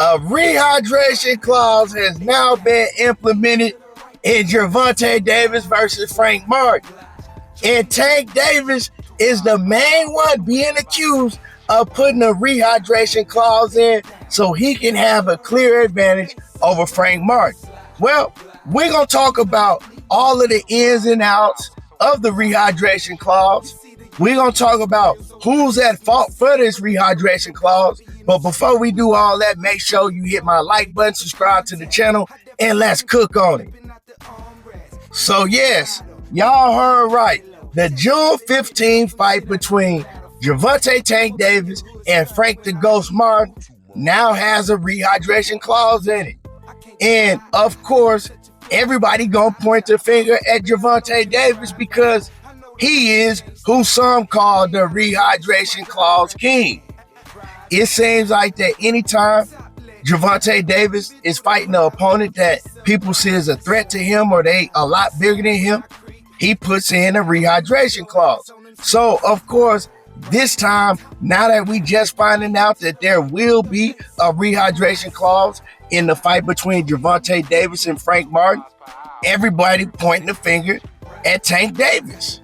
A rehydration clause has now been implemented in Gervonta Davis versus Frank Martin. And Tank Davis is the main one being accused of putting a rehydration clause in so he can have a clear advantage over Frank Martin. Well, we're going to talk about all of the ins and outs of the rehydration clause. We're going to talk about who's at fault for this rehydration clause. But before we do all that, make sure you hit my like button, subscribe to the channel, and let's cook on it. So yes, y'all heard right. The June 15th fight between Gervonta Tank Davis and Frank the Ghost Martin now has a rehydration clause in it. And of course, everybody gonna point their finger at Gervonta Davis because he is who some call the rehydration clause king. It seems like that anytime Gervonta Davis is fighting an opponent that people see as a threat to him or they a lot bigger than him, he puts in a rehydration clause. So, of course, this time, now that we just finding out that there will be a rehydration clause in the fight between Gervonta Davis and Frank Martin, everybody pointing the finger at Tank Davis.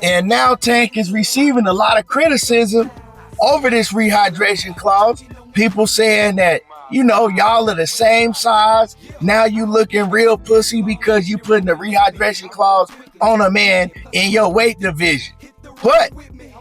And now Tank is receiving a lot of criticism over this rehydration clause. People saying that, you know, y'all are the same size. Now you looking real pussy because you putting a rehydration clause on a man in your weight division. But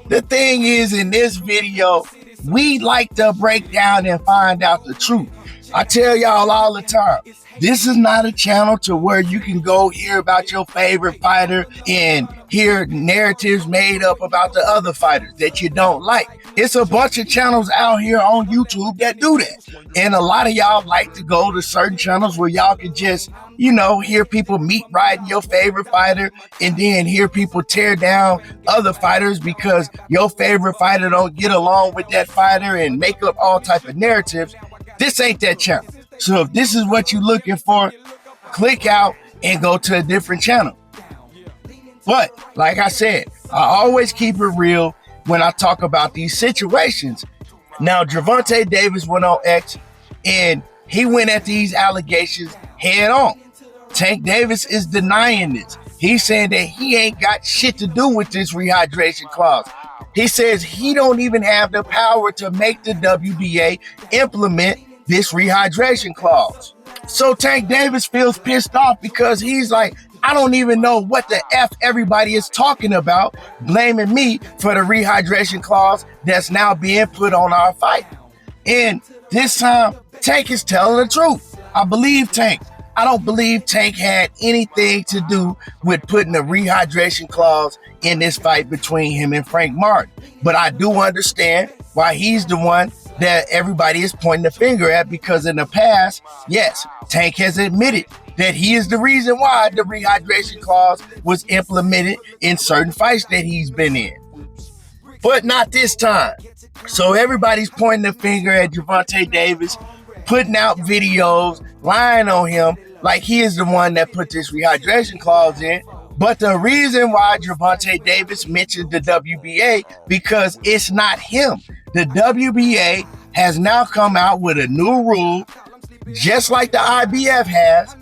the thing is, in this video, we like to break down and find out the truth. I tell y'all all the time, this is not a channel to where you can go hear about your favorite fighter and hear narratives made up about the other fighters that you don't like. It's a bunch of channels out here on YouTube that do that. And a lot of y'all like to go to certain channels where y'all can just, you know, hear people meat riding your favorite fighter and then hear people tear down other fighters because your favorite fighter don't get along with that fighter and make up all type of narratives. This ain't that channel. So if this is what you're looking for, click out and go to a different channel. But like I said, I always keep it real when I talk about these situations. Now, Gervonta Davis went on X and he went at these allegations head on. Tank Davis is denying this. He's saying that he ain't got shit to do with this rehydration clause. He says he don't even have the power to make the WBA implement this rehydration clause. So Tank Davis feels pissed off because he's like, I don't even know what the F everybody is talking about, blaming me for the rehydration clause that's now being put on our fight. And this time, Tank is telling the truth. I believe Tank. I don't believe Tank had anything to do with putting a rehydration clause in this fight between him and Frank Martin. But I do understand why he's the one that everybody is pointing the finger at, because in the past, yes, Tank has admitted that he is the reason why the rehydration clause was implemented in certain fights that he's been in. But not this time. So everybody's pointing the finger at Gervonta Davis, putting out videos, lying on him like he is the one that put this rehydration clause in. But the reason why Gervonta Davis mentioned the WBA, because it's not him. The WBA has now come out with a new rule, just like the IBF has.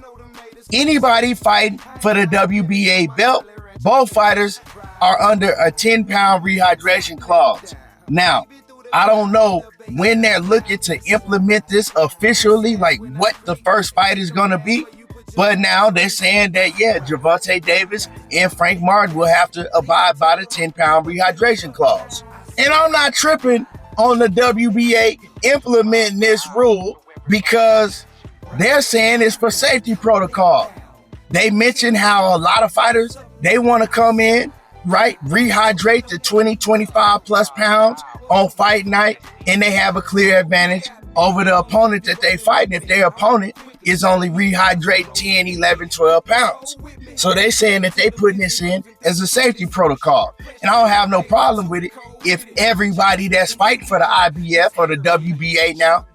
Anybody fighting for the WBA belt, both fighters are under a 10-pound rehydration clause. Now, I don't know when they're looking to implement this officially, like what the first fight is going to be. But now they're saying that, yeah, Gervonta Davis and Frank Martin will have to abide by the 10-pound rehydration clause. And I'm not tripping on the WBA implementing this rule because they're saying it's for safety protocol. They mentioned how a lot of fighters, they want to come in, right, rehydrate to 20, 25 plus pounds on fight night, and they have a clear advantage over the opponent that they fight if their opponent is only rehydrate 10, 11, 12 pounds. So they're saying that they putting this in as a safety protocol. And I don't have no problem with it if everybody that's fighting for the IBF or the WBA now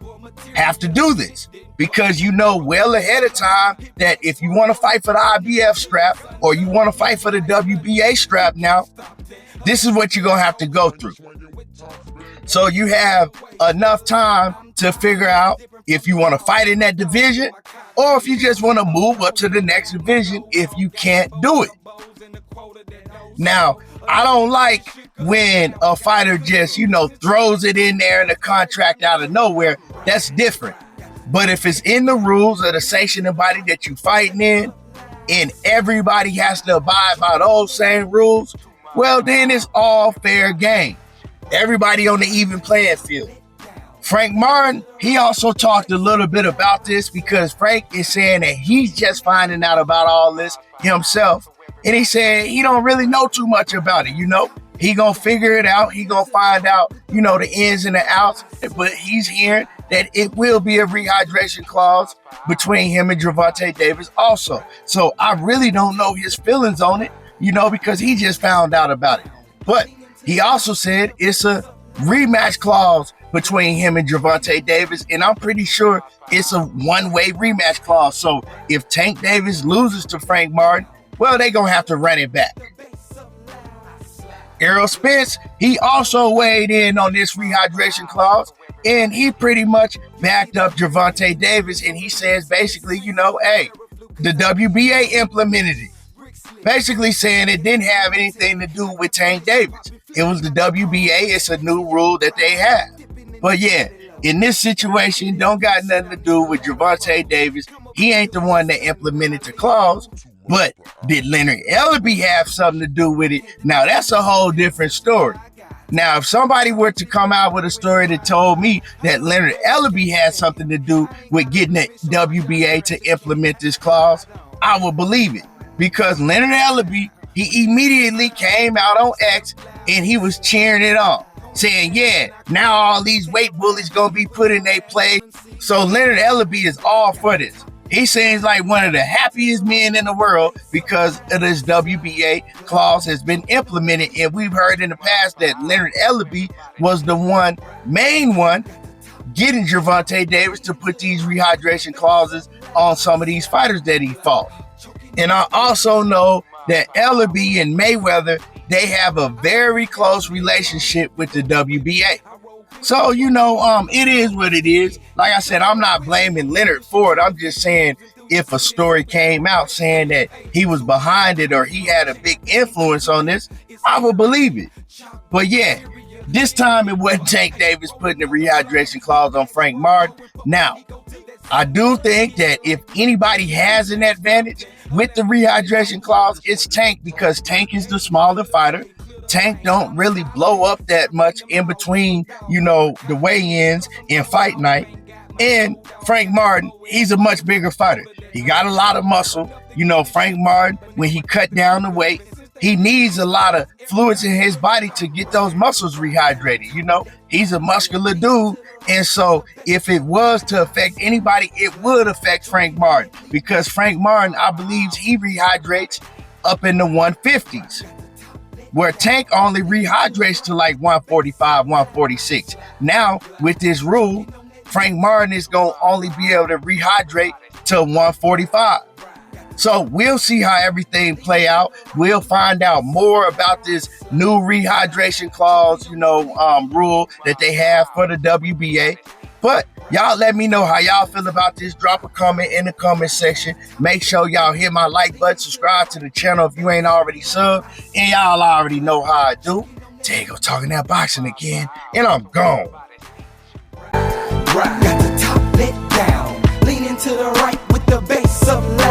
have to do this. Because you know well ahead of time that if you want to fight for the IBF strap or you want to fight for the WBA strap now, this is what you're going to have to go through. So you have enough time to figure out if you want to fight in that division or if you just want to move up to the next division if you can't do it. Now, I don't like when a fighter just, throws it in there in the contract out of nowhere. That's different. But if it's in the rules of the sanctioning body that you fighting in, and everybody has to abide by those same rules, well, then it's all fair game. Everybody on the even playing field. Frank Martin, he also talked a little bit about this because Frank is saying that he's just finding out about all this himself. And he said he don't really know too much about it, He gonna figure it out. He gonna find out, the ins and the outs. But he's hearing that it will be a rehydration clause between him and Gervonta Davis also. So I really don't know his feelings on it, because he just found out about it. But he also said it's a rematch clause between him and Gervonta Davis, and I'm pretty sure it's a one-way rematch clause. So if Tank Davis loses to Frank Martin, well, they're going to have to run it back. Errol Spence, he also weighed in on this rehydration clause, and he pretty much backed up Gervonta Davis, and he says basically, hey, the WBA implemented it. Basically saying it didn't have anything to do with Tank Davis. It was the WBA. It's a new rule that they have. But yeah, in this situation, don't got nothing to do with Gervonta Davis. He ain't the one that implemented the clause. But did Leonard Ellerbe have something to do with it? Now, that's a whole different story. Now, if somebody were to come out with a story that told me that Leonard Ellerbe had something to do with getting the WBA to implement this clause, I would believe it. Because Leonard Ellerbe, he immediately came out on X and he was cheering it on, saying, yeah, now all these weight bullies going to be put in their place. So Leonard Ellerbe is all for this. He seems like one of the happiest men in the world because of this WBA clause has been implemented. And we've heard in the past that Leonard Ellerbe was the main one getting Gervonta Davis to put these rehydration clauses on some of these fighters that he fought. And I also know that Ellerbe and Mayweather, they have a very close relationship with the WBA. So, it is what it is. Like I said, I'm not blaming Leonard for it. I'm just saying if a story came out saying that he was behind it or he had a big influence on this, I would believe it. But yeah, this time it wasn't Tank Davis putting the rehydration clause on Frank Martin. Now, I do think that if anybody has an advantage with the rehydration clause, it's Tank, because Tank is the smaller fighter. Tank don't really blow up that much in between, the weigh-ins and fight night. And Frank Martin, he's a much bigger fighter. He got a lot of muscle. Frank Martin, when he cut down the weight, he needs a lot of fluids in his body to get those muscles rehydrated. He's a muscular dude. And so if it was to affect anybody, it would affect Frank Martin, because Frank Martin, I believe he rehydrates up in the 150s. Where Tank only rehydrates to like 145, 146. Now, with this rule, Frank Martin is going to only be able to rehydrate to 145. So we'll see how everything play out. We'll find out more about this new rehydration clause, rule that they have for the WBA. But y'all let me know how y'all feel about this. Drop a comment in the comment section. Make sure y'all hit my like button. Subscribe to the channel if you ain't already subbed. And y'all already know how I do. Tego talking that boxing again. And I'm gone. Got the top lit down. Leaning to the right with the bass up loud.